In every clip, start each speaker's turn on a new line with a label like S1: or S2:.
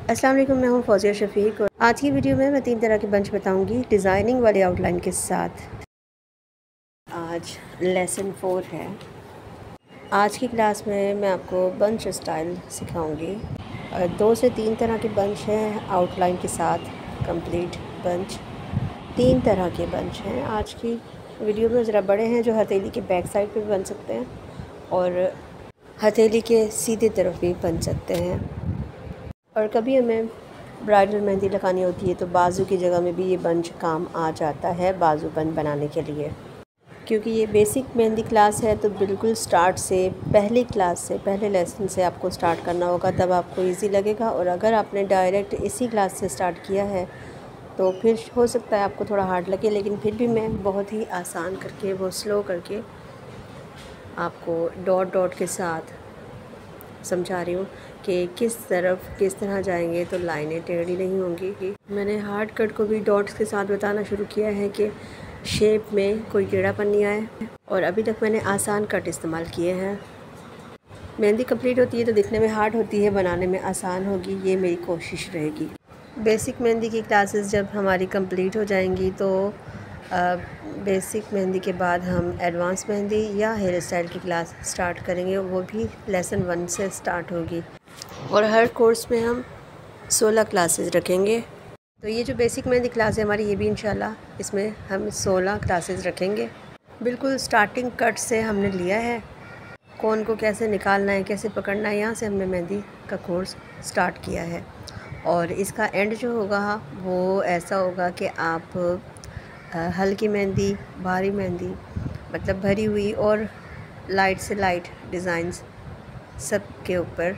S1: अस्सलाम वालेकुम, मैं हूँ फौजिया शफ़ीक और आज की वीडियो में मैं 3 तरह के बंच बताऊँगी डिज़ाइनिंग वाली आउटलाइन के साथ। आज लेसन 4 है। आज की क्लास में मैं आपको बंच स्टाइल सिखाऊंगी। 2 से 3 तरह के बंच हैं आउटलाइन के साथ, कंप्लीट बंच। 3 तरह के बंच हैं आज की वीडियो में। ज़रा बड़े हैं जो हथेली के बैक साइड पे भी बन सकते हैं और हथेली के सीधे तरफ भी बन सकते हैं। और कभी हमें ब्राइडल मेहंदी लगानी होती है तो बाजू की जगह में भी ये बंच काम आ जाता है बाजू बन बनाने के लिए। क्योंकि ये बेसिक मेहंदी क्लास है तो बिल्कुल स्टार्ट से, पहली क्लास से, पहले लेसन से आपको स्टार्ट करना होगा, तब आपको इजी लगेगा। और अगर आपने डायरेक्ट इसी क्लास से स्टार्ट किया है तो फिर हो सकता है आपको थोड़ा हार्ड लगे, लेकिन फिर भी मैं बहुत ही आसान करके, वो स्लो करके आपको डॉट डॉट के साथ समझा रही हूँ कि किस तरफ किस तरह जाएंगे तो लाइनें टेढ़ी नहीं होंगी। मैंने हार्ड कट को भी डॉट्स के साथ बताना शुरू किया है कि शेप में कोई टेढ़ापन नहीं आए, और अभी तक मैंने आसान कट इस्तेमाल किए हैं। मेहंदी कंप्लीट होती है तो दिखने में हार्ड होती है, बनाने में आसान होगी, ये मेरी कोशिश रहेगी। बेसिक मेहंदी की क्लासेस जब हमारी कंप्लीट हो जाएंगी तो बेसिक मेहंदी के बाद हम एडवांस मेहंदी या हेयर स्टाइल की क्लास स्टार्ट करेंगे, वो भी लेसन 1 से स्टार्ट होगी। और हर कोर्स में हम 16 क्लासेस रखेंगे। तो ये जो बेसिक मेहंदी क्लास है हमारी, ये भी इंशाल्लाह इसमें हम 16 क्लासेस रखेंगे। बिल्कुल स्टार्टिंग कट से हमने लिया है, कोन को कैसे निकालना है, कैसे पकड़ना है, यहाँ से हमने मेहंदी का कोर्स स्टार्ट किया है। और इसका एंड जो होगा वो ऐसा होगा कि आप हल्की मेहंदी, भारी मेहंदी, मतलब भरी हुई और लाइट से लाइट डिज़ाइंस सब के ऊपर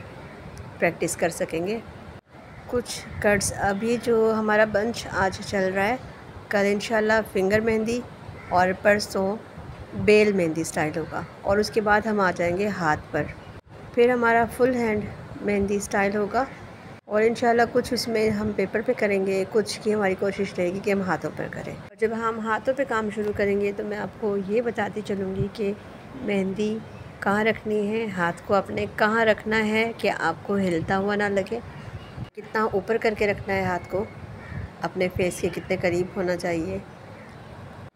S1: प्रैक्टिस कर सकेंगे। कुछ कट्स अभी जो हमारा बंच आज चल रहा है, कल इंशाल्लाह फिंगर मेहंदी और परसों बेल मेहंदी स्टाइल होगा, और उसके बाद हम आ जाएंगे हाथ पर। फिर हमारा फुल हैंड मेहंदी स्टाइल होगा, और इंशाल्लाह कुछ उसमें हम पेपर पे करेंगे, कुछ की हमारी कोशिश रहेगी कि हम हाथों पर करें। और जब हम हाथों पे काम शुरू करेंगे तो मैं आपको ये बताती चलूँगी कि मेहंदी कहाँ रखनी है, हाथ को अपने कहाँ रखना है कि आपको हिलता हुआ ना लगे, कितना ऊपर करके रखना है हाथ को, अपने फेस के कितने करीब होना चाहिए,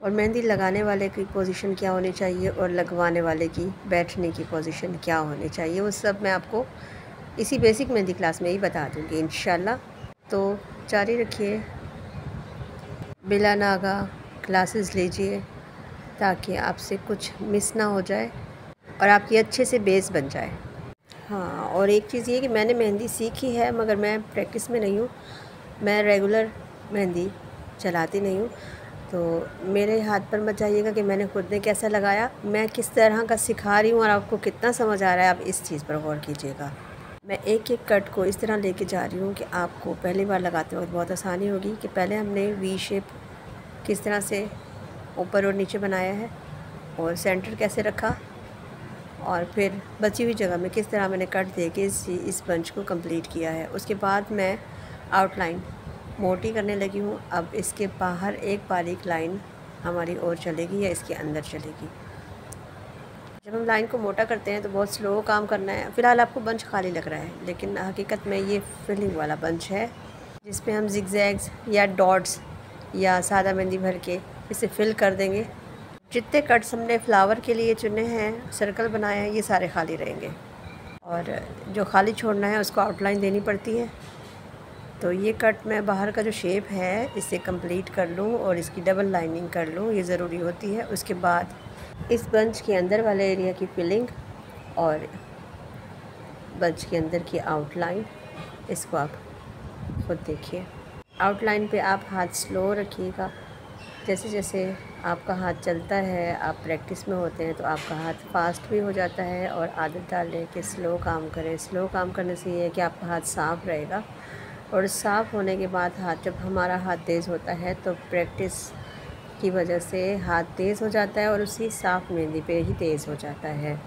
S1: और मेहंदी लगाने वाले की पोजीशन क्या होनी चाहिए और लगवाने वाले की बैठने की पोजीशन क्या होनी चाहिए, वो सब मैं आपको इसी बेसिक मेहंदी क्लास में ही बता दूँगी इंशाल्लाह। तो जारी रखिए, बिला नागा क्लासेस लीजिए ताकि आपसे कुछ मिस ना हो जाए और आपकी अच्छे से बेस बन जाए। हाँ, और एक चीज़ ये कि मैंने मेहंदी सीखी है मगर मैं प्रैक्टिस में नहीं हूँ, मैं रेगुलर मेहंदी चलाती नहीं हूँ। तो मेरे हाथ पर मत जाइएगा कि मैंने खुद ने कैसा लगाया, मैं किस तरह का सिखा रही हूँ और आपको कितना समझ आ रहा है, आप इस चीज़ पर गौर कीजिएगा। मैं एक एक कट को इस तरह लेके जा रही हूँ कि आपको पहली बार लगाते वक्त बहुत आसानी होगी कि पहले हमने वी शेप किस तरह से ऊपर और नीचे बनाया है और सेंटर कैसे रखा, और फिर बची हुई जगह में किस तरह मैंने कट दे के इस बंच को कंप्लीट किया है। उसके बाद मैं आउटलाइन मोटी करने लगी हूँ। अब इसके बाहर एक बारीक लाइन हमारी और चलेगी या इसके अंदर चलेगी। जब हम लाइन को मोटा करते हैं तो बहुत स्लो काम करना है। फ़िलहाल आपको बंच खाली लग रहा है, लेकिन हकीकत में ये फिलिंग वाला बंच है जिसपे हम जिगजैग्स या डॉट्स या सादा मेहंदी भर के इसे फिल कर देंगे। जितने कट्स हमने फ्लावर के लिए चुने हैं, सर्कल बनाए हैं, ये सारे खाली रहेंगे, और जो खाली छोड़ना है उसको आउटलाइन देनी पड़ती है। तो ये कट मैं बाहर का जो शेप है इसे कंप्लीट कर लूँ और इसकी डबल लाइनिंग कर लूँ, ये ज़रूरी होती है। उसके बाद इस बंच के अंदर वाले एरिया की फिलिंग और बंच के अंदर की आउटलाइन, इसको आप खुद देखिए। आउटलाइन पे आप हाथ स्लो रखिएगा। जैसे जैसे आपका हाथ चलता है, आप प्रैक्टिस में होते हैं तो आपका हाथ फास्ट भी हो जाता है, और आदत डाल लें कि स्लो काम करें। स्लो काम करने से ये है कि आपका हाथ साफ़ रहेगा, और साफ़ होने के बाद हाथ, जब हमारा हाथ तेज़ होता है तो प्रैक्टिस की वजह से हाथ तेज़ हो जाता है और उसी साफ़ मेहंदी पे ही तेज़ हो जाता है।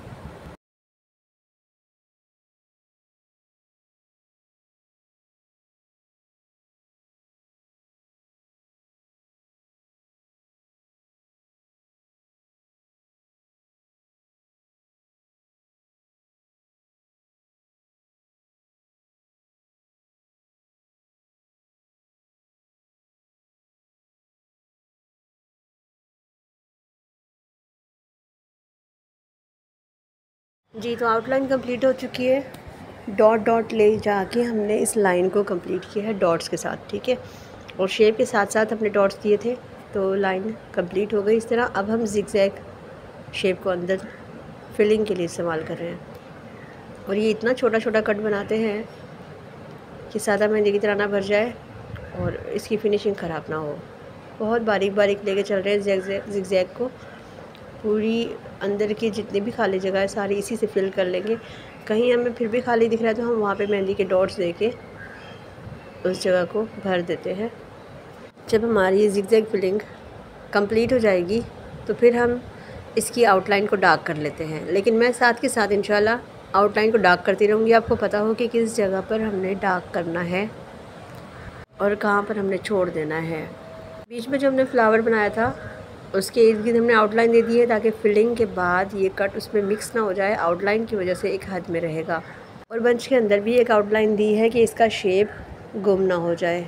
S1: जी, तो आउटलाइन कंप्लीट हो चुकी है। डॉट डॉट ले जाके हमने इस लाइन को कंप्लीट किया है डॉट्स के साथ, ठीक है। और शेप के साथ साथ हमने डॉट्स दिए थे, तो लाइन कंप्लीट हो गई इस तरह। अब हम जिगजैग शेप को अंदर फिलिंग के लिए इस्तेमाल कर रहे हैं। और ये इतना छोटा छोटा कट बनाते हैं कि सादा मेहंदी की तरह ना भर जाए और इसकी फिनिशिंग ख़राब ना हो। बहुत बारीक बारीक लेके चल रहे हैं जिगजैग को। पूरी अंदर की जितनी भी खाली जगह है सारी इसी से फिल कर लेंगे। कहीं हमें फिर भी खाली दिख रहा है तो हम वहाँ पे मेहंदी के डॉट्स देके उस जगह को भर देते हैं। जब हमारी ये जिगजैग फिलिंग कंप्लीट हो जाएगी तो फिर हम इसकी आउटलाइन को डार्क कर लेते हैं। लेकिन मैं साथ के साथ इंशाल्लाह आउटलाइन को डार्क करती रहूँगी, आपको पता हो कि किस जगह पर हमने डार्क करना है और कहाँ पर हमने छोड़ देना है। बीच में जो हमने फ्लावर बनाया था उसके इर्द गिर्द हमने आउटलाइन दे दी है ताकि फिलिंग के बाद ये कट उसमें मिक्स ना हो जाए, आउटलाइन की वजह से एक हद में रहेगा। और बंच के अंदर भी एक आउटलाइन दी है कि इसका शेप गुम ना हो जाए।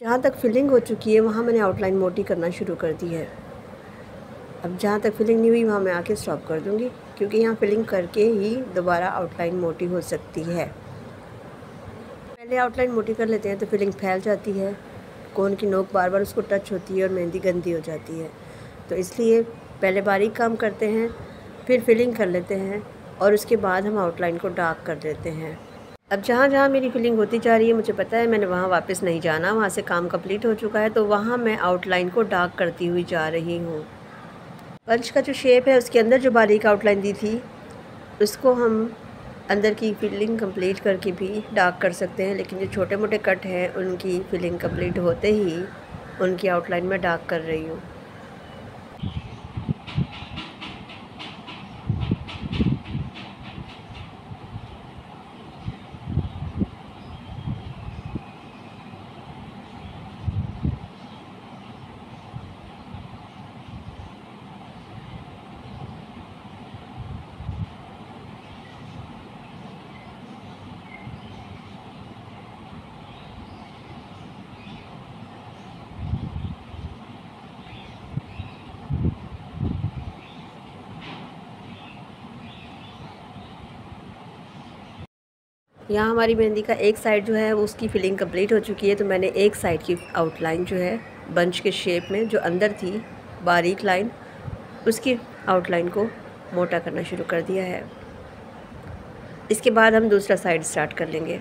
S1: जहाँ तक फिलिंग हो चुकी है वहाँ मैंने आउटलाइन मोटी करना शुरू कर दी है। अब जहाँ तक फिलिंग नहीं हुई वहाँ मैं आके स्टॉप कर दूँगी, क्योंकि यहाँ फिलिंग करके ही दोबारा आउटलाइन मोटी हो सकती है। पहले आउटलाइन मोटी कर लेते हैं तो फिलिंग फैल जाती है, कोन की नोक बार बार उसको टच होती है और मेहंदी गंदी हो जाती है। तो इसलिए पहले बारीक काम करते हैं, फिर फिलिंग कर लेते हैं और उसके बाद हम आउटलाइन को डार्क कर देते हैं। अब जहाँ जहाँ मेरी फिलिंग होती जा रही है मुझे पता है मैंने वहाँ वापस नहीं जाना, वहाँ से काम कंप्लीट हो चुका है, तो वहाँ मैं आउटलाइन को डार्क करती हुई जा रही हूँ। पंच का जो शेप है उसके अंदर जो बारीक आउटलाइन दी थी उसको हम अंदर की फिलिंग कंप्लीट करके भी डार्क कर सकते हैं, लेकिन जो छोटे मोटे कट हैं उनकी फिलिंग कंप्लीट होते ही उनकी आउटलाइन में डार्क कर रही हूँ। यहाँ हमारी मेहंदी का एक साइड जो है उसकी फिलिंग कंप्लीट हो चुकी है, तो मैंने एक साइड की आउटलाइन जो है बंच के शेप में जो अंदर थी बारीक लाइन उसकी आउटलाइन को मोटा करना शुरू कर दिया है। इसके बाद हम दूसरा साइड स्टार्ट कर लेंगे।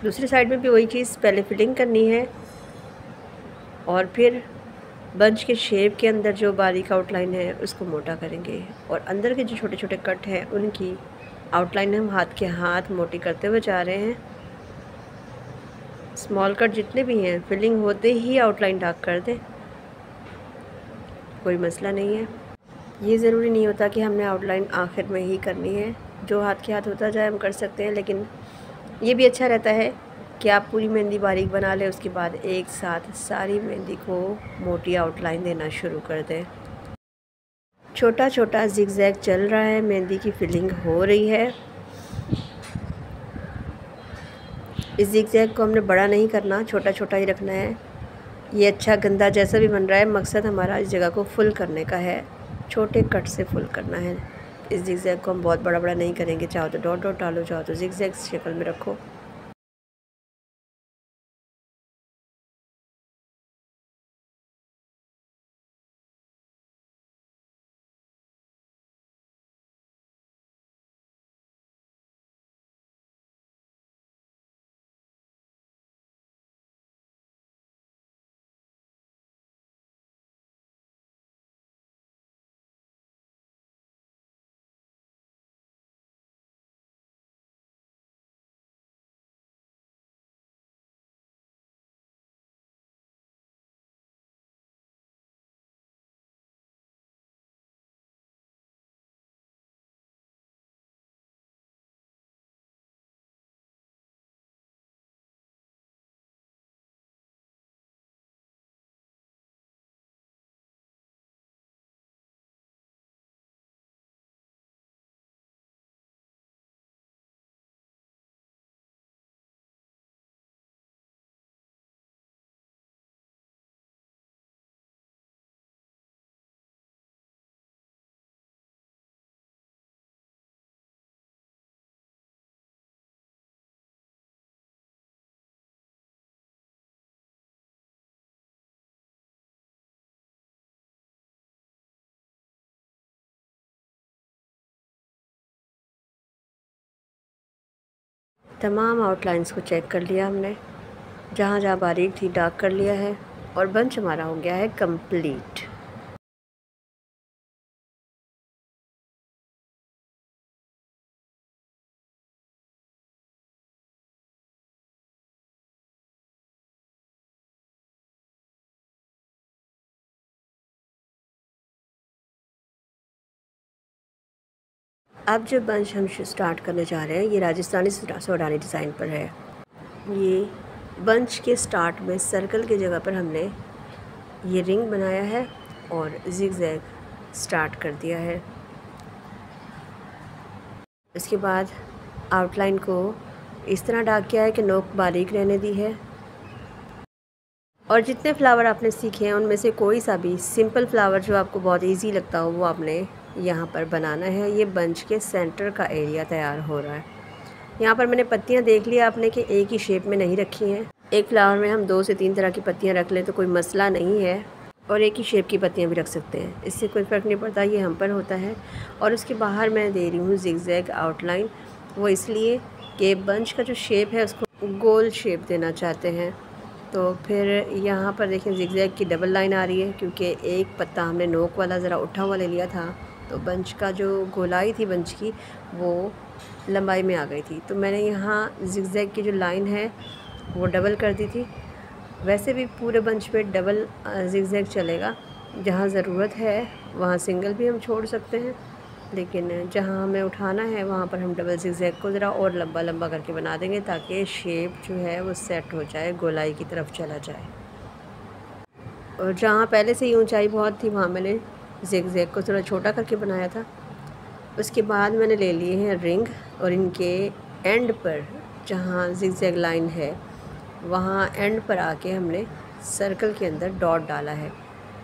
S1: दूसरी साइड में भी वही चीज़, पहले फिलिंग करनी है और फिर बंच के शेप के अंदर जो बारीक आउटलाइन है उसको मोटा करेंगे और अंदर के जो छोटे छोटे कट हैं उनकी आउटलाइन हम हाथ के हाथ मोटी करते हुए जा रहे हैं। स्मॉल कट जितने भी हैं फिलिंग होते ही आउटलाइन डार्क कर दें, कोई मसला नहीं है। ये ज़रूरी नहीं होता कि हमने आउटलाइन आखिर में ही करनी है, जो हाथ के हाथ होता जाए हम कर सकते हैं। लेकिन ये भी अच्छा रहता है कि आप पूरी मेहंदी बारीक बना लें, उसके बाद एक साथ सारी मेहंदी को मोटी आउटलाइन देना शुरू कर दें। छोटा छोटा जिगजैग चल रहा है, मेहंदी की फिलिंग हो रही है। इस जिगजैग को हमने बड़ा नहीं करना, छोटा छोटा ही रखना है। ये अच्छा गंदा जैसा भी बन रहा है, मकसद हमारा इस जगह को फुल करने का है, छोटे कट से फुल करना है। इस जिगजैग को हम बहुत बड़ा बड़ा नहीं करेंगे, चाहो तो डॉट डॉट डालो, चाहो तो जिगजैग शक्ल में रखो। तमाम आउटलाइंस को चेक कर लिया हमने, जहाँ जहाँ बारीक थी डार्क कर लिया है और बंच हमारा हो गया है कंप्लीट। अब जो बंच हम स्टार्ट करने जा रहे हैं ये राजस्थानी सोडानी डिज़ाइन पर है। ये बंच के स्टार्ट में सर्कल की जगह पर हमने ये रिंग बनाया है और जिगजैग स्टार्ट कर दिया है। इसके बाद आउटलाइन को इस तरह डार्क किया है कि नोक बारीक रहने दी है। और जितने फ्लावर आपने सीखे हैं उनमें से कोई सा भी सिंपल फ्लावर जो आपको बहुत इजी लगता हो वो आपने यहाँ पर बनाना है। ये बंच के सेंटर का एरिया तैयार हो रहा है। यहाँ पर मैंने पत्तियाँ देख लिया आपने कि एक ही शेप में नहीं रखी हैं। एक फ्लावर में हम 2 से 3 तरह की पत्तियाँ रख लें तो कोई मसला नहीं है, और एक ही शेप की पत्तियाँ भी रख सकते हैं, इससे कोई फ़र्क नहीं पड़ता, ये हम पर होता है। और उसके बाहर मैं दे रही हूँ जिगजैग आउटलाइन, वो इसलिए कि बंच का जो शेप है उसको गोल शेप देना चाहते हैं। तो फिर यहाँ पर देखें जिगजैग की डबल लाइन आ रही है, क्योंकि एक पत्ता हमने नोक वाला ज़रा उठा हुआ ले लिया था, तो बंच का जो गोलाई थी बंच की वो लंबाई में आ गई थी। तो मैंने यहाँ जिगजैग की जो लाइन है वो डबल कर दी थी। वैसे भी पूरे बंच पे डबल जिगजैग चलेगा, जहाँ ज़रूरत है वहाँ सिंगल भी हम छोड़ सकते हैं, लेकिन जहाँ हमें उठाना है वहाँ पर हम डबल जिगजैग को ज़रा और लंबा लंबा करके बना देंगे ताकि शेप जो है वो सेट हो जाए, गोलाई की तरफ चला जाए। और जहाँ पहले से ही ऊंचाई बहुत थी वहाँ मैंने जिगजैग को थोड़ा छोटा करके बनाया था। उसके बाद मैंने ले लिए हैं रिंग, और इनके एंड पर जहाँ जिगजैग लाइन है वहाँ एंड पर आके हमने सर्कल के अंदर डॉट डाला है।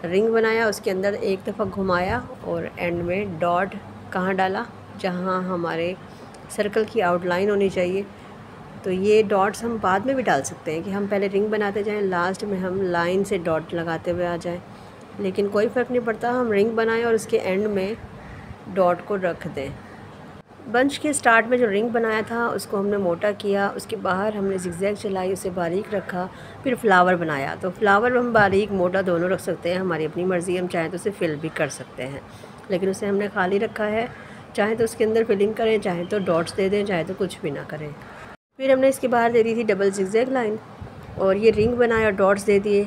S1: रिंग बनाया, उसके अंदर एक दफ़ा घुमाया और एंड में डॉट कहाँ डाला, जहाँ हमारे सर्कल की आउटलाइन होनी चाहिए। तो ये डॉट्स हम बाद में भी डाल सकते हैं कि हम पहले रिंग बनाते जाएं, लास्ट में हम लाइन से डॉट लगाते हुए आ जाएं, लेकिन कोई फ़र्क नहीं पड़ता, हम रिंग बनाएं और उसके एंड में डॉट को रख दें। बंच के स्टार्ट में जो रिंग बनाया था उसको हमने मोटा किया, उसके बाहर हमने जिगजैग चलाई, उसे बारीक रखा, फिर फ्लावर बनाया। तो फ्लावर हम बारीक मोटा दोनों रख सकते हैं, हमारी अपनी मर्ज़ी, हम चाहें तो उसे फिल भी कर सकते हैं, लेकिन उसे हमने खाली रखा है। चाहे तो उसके अंदर फिलिंग करें, चाहे तो डॉट्स दे दें, चाहे तो कुछ भी ना करें। फिर हमने इसके बाहर दे दी थी डबल जिगजैग लाइन, और ये रिंग बनाया, डॉट्स दे दिए।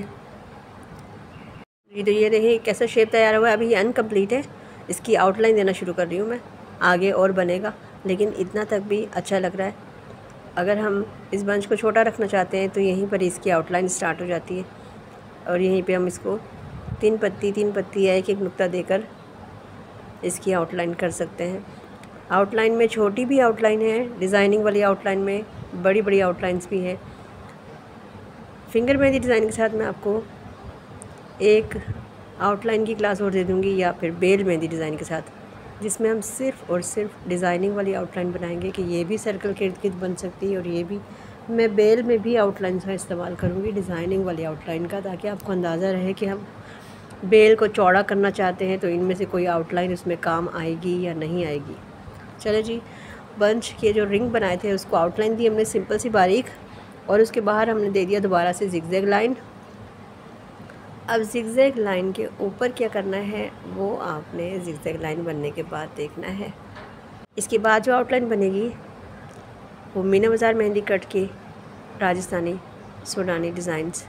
S1: तो ये देखिए कैसा शेप तैयार हुआ है। अभी ये अनकम्प्लीट है, इसकी आउटलाइन देना शुरू कर रही हूँ मैं, आगे और बनेगा, लेकिन इतना तक भी अच्छा लग रहा है। अगर हम इस बंच को छोटा रखना चाहते हैं तो यहीं पर इसकी आउटलाइन स्टार्ट हो जाती है, और यहीं पे हम इसको 3 पत्ती या एक नुक्ता देकर इसकी आउटलाइन कर सकते हैं। आउटलाइन में छोटी भी आउटलाइन है, डिज़ाइनिंग वाली आउटलाइन में बड़ी बड़ी आउटलाइंस भी हैं। फिंगर मेहंदी डिज़ाइन के साथ मैं आपको एक आउटलाइन की क्लास और दे दूँगी, या फिर बेल मेहंदी डिज़ाइन के साथ, जिसमें हम सिर्फ़ और सिर्फ डिज़ाइनिंग वाली आउटलाइन बनाएंगे कि ये भी सर्कल के इर्द गिर्द बन सकती है, और ये भी मैं बेल में भी आउटलाइन का इस्तेमाल करूँगी, डिज़ाइनिंग वाली आउटलाइन का, ताकि आपको अंदाज़ा रहे कि हम बेल को चौड़ा करना चाहते हैं तो इनमें से कोई आउटलाइन उसमें काम आएगी या नहीं आएगी। चलो जी, बंच के जो रिंग बनाए थे उसको आउटलाइन दी हमने सिंपल सी बारीक, और उसके बाहर हमने दे दिया दोबारा से जिगजैग लाइन। अब जिगजैग लाइन के ऊपर क्या करना है वो आपने जिगजैग लाइन बनने के बाद देखना है। इसके बाद जो आउटलाइन बनेगी वो मीना बाज़ार मेहंदी कट के राजस्थानी सोडानी डिज़ाइंस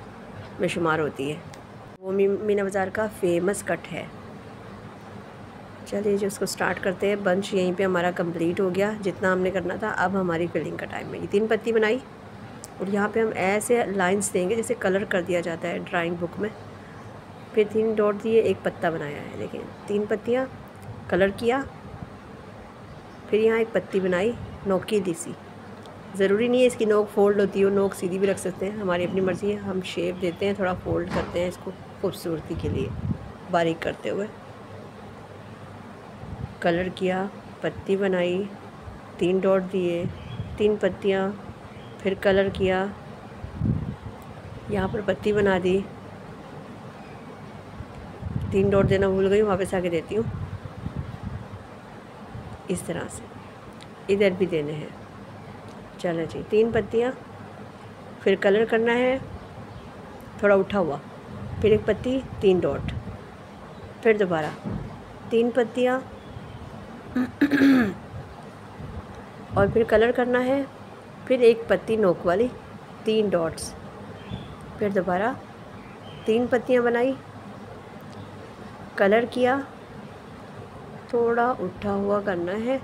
S1: में शुमार होती है। वो मीना बाज़ार का फेमस कट है। चलिए जो उसको स्टार्ट करते हैं। बंच यहीं पे हमारा कंप्लीट हो गया, जितना हमने करना था। अब हमारी फिलिंग का टाइम है। ये 3 पत्ती बनाई, और यहाँ पे हम ऐसे लाइंस देंगे जैसे कलर कर दिया जाता है ड्राइंग बुक में। फिर 3 डॉट दिए, एक पत्ता बनाया है, देखिए 3 पत्तियाँ कलर किया। फिर यहाँ एक पत्ती बनाई नोकीली सी, ज़रूरी नहीं है इसकी नोक फोल्ड होती हो, नोक सीधी भी रख सकते हैं, हमारी अपनी मर्ज़ी है। हम शेप देते हैं, थोड़ा फोल्ड करते हैं इसको खूबसूरती के लिए, बारीक करते हुए। कलर किया, पत्ती बनाई, 3 डॉट दिए, 3 पत्तियाँ, फिर कलर किया, यहाँ पर पत्ती बना दी, 3 डॉट देना भूल गई, वापस आके देती हूँ। इस तरह से इधर भी देने हैं। चलो जी, 3 पत्तियाँ, फिर कलर करना है थोड़ा उठा हुआ, फिर 1 पत्ती, 3 डॉट, फिर दोबारा 3 पत्तियाँ और फिर कलर करना है, फिर 1 पत्ती नोक वाली, 3 डॉट्स, फिर दोबारा 3 पत्तियाँ बनाई, कलर किया, थोड़ा उठा हुआ करना है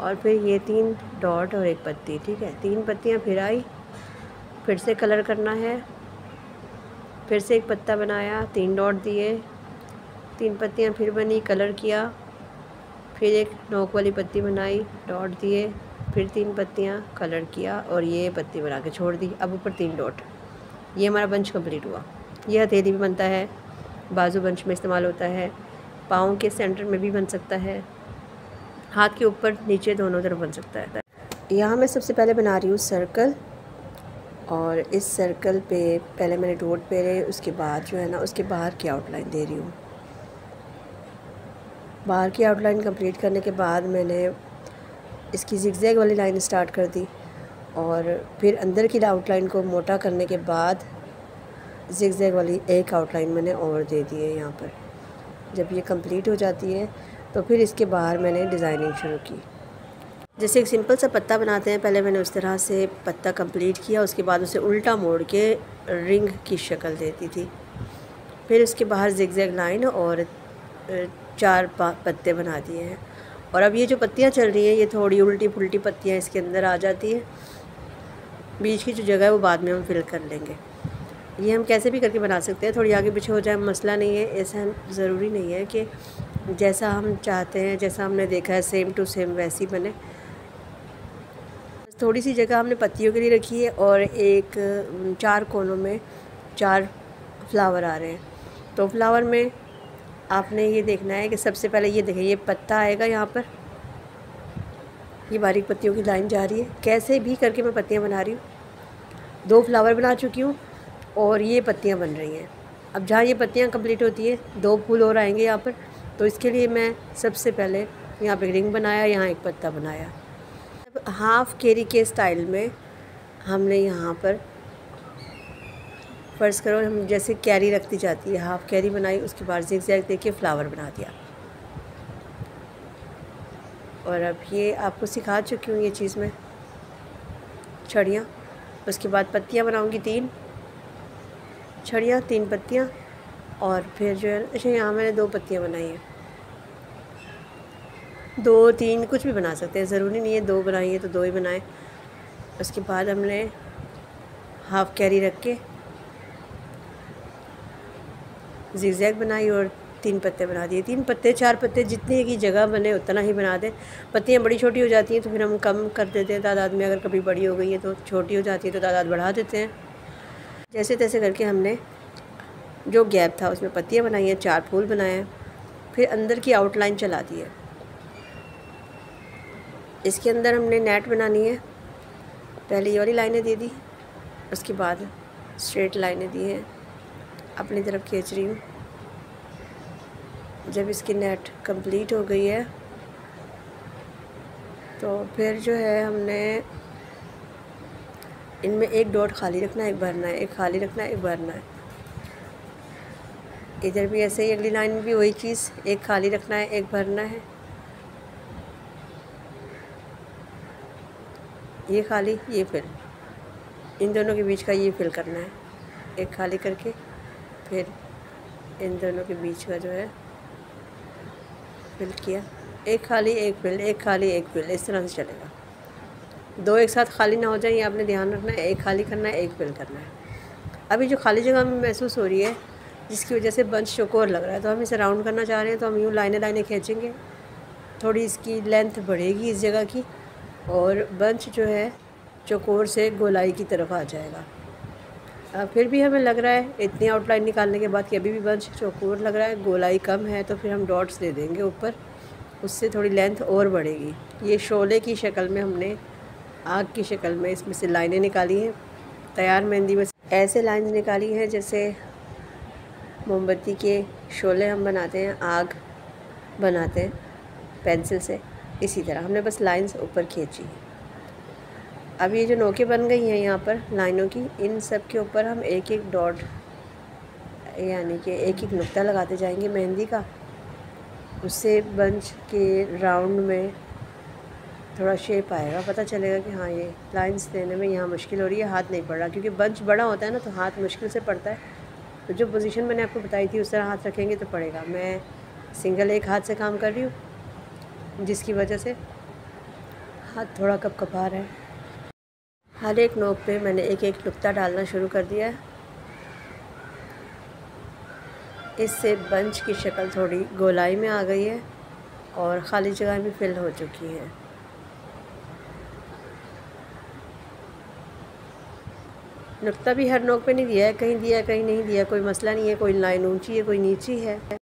S1: और फिर ये 3 डॉट और 1 पत्ती, ठीक है। 3 पत्तियाँ फिर आई, फिर से कलर करना है, फिर से 1 पत्ता बनाया, 3 डॉट दिए, 3 पत्तियाँ फिर बनी, कलर किया, फिर 1 नोक वाली पत्ती बनाई, डॉट दिए, फिर 3 पत्तियाँ, कलर किया और ये पत्ती बना के छोड़ दी। अब ऊपर 3 डॉट। ये हमारा बंच कंप्लीट हुआ। ये हथेली भी बनता है, बाजू बंच में इस्तेमाल होता है, पाँव के सेंटर में भी बन सकता है, हाथ के ऊपर नीचे दोनों तरफ बन सकता है। यहाँ मैं सबसे पहले बना रही हूँ सर्कल, और इस सर्कल पे पहले मैंने डॉट पेरे, उसके बाद जो है ना उसके बाहर की आउटलाइन दे रही हूँ। बाहर की आउटलाइन कंप्लीट करने के बाद मैंने इसकी जिगजैग वाली लाइन स्टार्ट कर दी, और फिर अंदर की आउटलाइन को मोटा करने के बाद जिगजैग वाली एक आउटलाइन मैंने और दे दी है यहाँ पर। जब ये कंप्लीट हो जाती है तो फिर इसके बाहर मैंने डिज़ाइनिंग शुरू की। जैसे एक सिंपल सा पत्ता बनाते हैं, पहले मैंने उस तरह से पत्ता कंप्लीट किया, उसके बाद उसे उल्टा मोड़ के रिंग की शक्ल देती थी। फिर उसके बाहर जिगजैग लाइन और 4 पत्ते बना दिए हैं। और अब ये जो पत्तियाँ चल रही हैं ये थोड़ी उल्टी पुल्टी पत्तियाँ इसके अंदर आ जाती हैं, बीच की जो जगह है वो बाद में हम फिल कर लेंगे। ये हम कैसे भी करके बना सकते हैं, थोड़ी आगे पीछे हो जाए मसला नहीं है। ऐसा ज़रूरी नहीं है कि जैसा हम चाहते हैं, जैसा हमने देखा है सेम टू सेम वैसी बने। थोड़ी सी जगह हमने पत्तियों के लिए रखी है और 4 कोनों में 4 फ्लावर आ रहे हैं। तो फ्लावर में आपने ये देखना है कि सबसे पहले ये देखें, ये पत्ता आएगा यहाँ पर, ये बारीक पत्तियों की लाइन जा रही है। कैसे भी करके मैं पत्तियाँ बना रही हूँ। 2 फ्लावर बना चुकी हूँ और ये पत्तियाँ बन रही हैं। अब जहाँ ये पत्तियाँ कंप्लीट होती है 2 फूल और आएंगे यहाँ पर। तो इसके लिए मैं सबसे पहले यहाँ पे रिंग बनाया, यहाँ 1 पत्ता बनाया। अब हाफ़ कैरी के स्टाइल में हमने यहाँ पर फ़र्ज़ करो हम जैसे कैरी रखती जाती है, हाफ़ कैरी बनाई, उसके बाद ज़िगज़ैग देके फ्लावर बना दिया। और अब ये आपको सिखा चुकी हूँ ये चीज़ मैं, छड़ियाँ। उसके बाद पत्तियाँ बनाऊँगी 3 छड़ियाँ, 3 पत्तियाँ, और फिर जो है अच्छा यहाँ मैंने 2 पत्तियाँ बनाई हैं, 2 3 कुछ भी बना सकते हैं, ज़रूरी नहीं है 2 बनाई है तो 2 ही बनाएं। उसके बाद हमने हाफ़ कैरी रख के ज़िगज़ैग बनाई और 3 पत्ते बना दिए। 3 पत्ते 4 पत्ते जितने की जगह बने उतना ही बना दें। पत्तियाँ बड़ी छोटी हो जाती हैं तो फिर हम कम कर देते हैं तादाद में, अगर कभी बड़ी हो गई है तो छोटी हो जाती है तो तादाद बढ़ा देते हैं। जैसे तैसे करके हमने जो गैप था उसमें पत्तियाँ बनाई हैं, 4 फूल बनाए हैं, फिर अंदर की आउटलाइन चला दी है। इसके अंदर हमने नेट बनानी है। पहले ये वाली लाइनें दे दी, उसके बाद स्ट्रेट लाइनें दी हैं, अपनी तरफ खींच रही हूँ। जब इसकी नेट कंप्लीट हो गई है तो फिर जो है हमने इनमें 1 डॉट खाली रखना है, 1 भरना है, 1 खाली रखना है, 1 भरना है। इधर भी ऐसे ही अगली लाइन में भी वही चीज़, 1 खाली रखना है, 1 भरना है। ये खाली, ये फिल, इन दोनों के बीच का ये फिल करना है, 1 खाली करके फिर इन दोनों के बीच का जो है फिल किया, 1 खाली 1 फिल, 1 खाली 1 फिल, इस तरह से चलेगा। 2 एक साथ खाली ना हो जाए, ये आपने ध्यान रखना है। 1 खाली करना है, 1 फिल करना है। अभी जो खाली जगह में महसूस हो रही है जिसकी वजह से बंच चौकोर लग रहा है, तो हम इसे राउंड करना चाह रहे हैं तो हम यूँ लाइनें खींचेंगे, थोड़ी इसकी लेंथ बढ़ेगी इस जगह की, और बंच जो है चौकोर से गोलाई की तरफ आ जाएगा। फिर भी हमें लग रहा है इतनी आउटलाइन निकालने के बाद कि अभी भी बंच चौकोर लग रहा है, गोलाई कम है, तो फिर हम डॉट्स दे देंगे ऊपर, उससे थोड़ी लेंथ और बढ़ेगी। ये शोले की शक्ल में हमने, आग की शक्ल में इसमें से लाइनें निकाली हैं। तैयार मेहंदी में ऐसे लाइंस निकाली हैं जैसे मोमबत्ती के शोले हम बनाते हैं, आग बनाते हैं पेंसिल से, इसी तरह हमने बस लाइंस ऊपर खींची। अब ये जो नोकें बन गई हैं यहाँ पर लाइनों की, इन सब के ऊपर हम एक एक डॉट यानी कि एक एक नुक्ता लगाते जाएंगे मेहंदी का। उससे बंच के राउंड में थोड़ा शेप आएगा, पता चलेगा कि हाँ ये लाइंस देने में यहाँ मुश्किल हो रही है, हाथ नहीं पड़ रहा, क्योंकि बंच बड़ा होता है ना तो हाथ मुश्किल से पड़ता है। तो जो पोजीशन मैंने आपको बताई थी उस तरह हाथ रखेंगे तो पड़ेगा। मैं सिंगल एक हाथ से काम कर रही हूँ, जिसकी वजह से हाथ थोड़ा कपकपा रहा है। हर एक नोक पे मैंने एक एक नुक्ता डालना शुरू कर दिया है। इससे बंच की शक्ल थोड़ी गोलाई में आ गई है और ख़ाली जगह भी फिल हो चुकी है। नुक्ता भी हर नोक पे नहीं दिया है, कहीं दिया कहीं नहीं दिया, कोई मसला नहीं है, कोई लाइन ऊंची है कोई नीची है।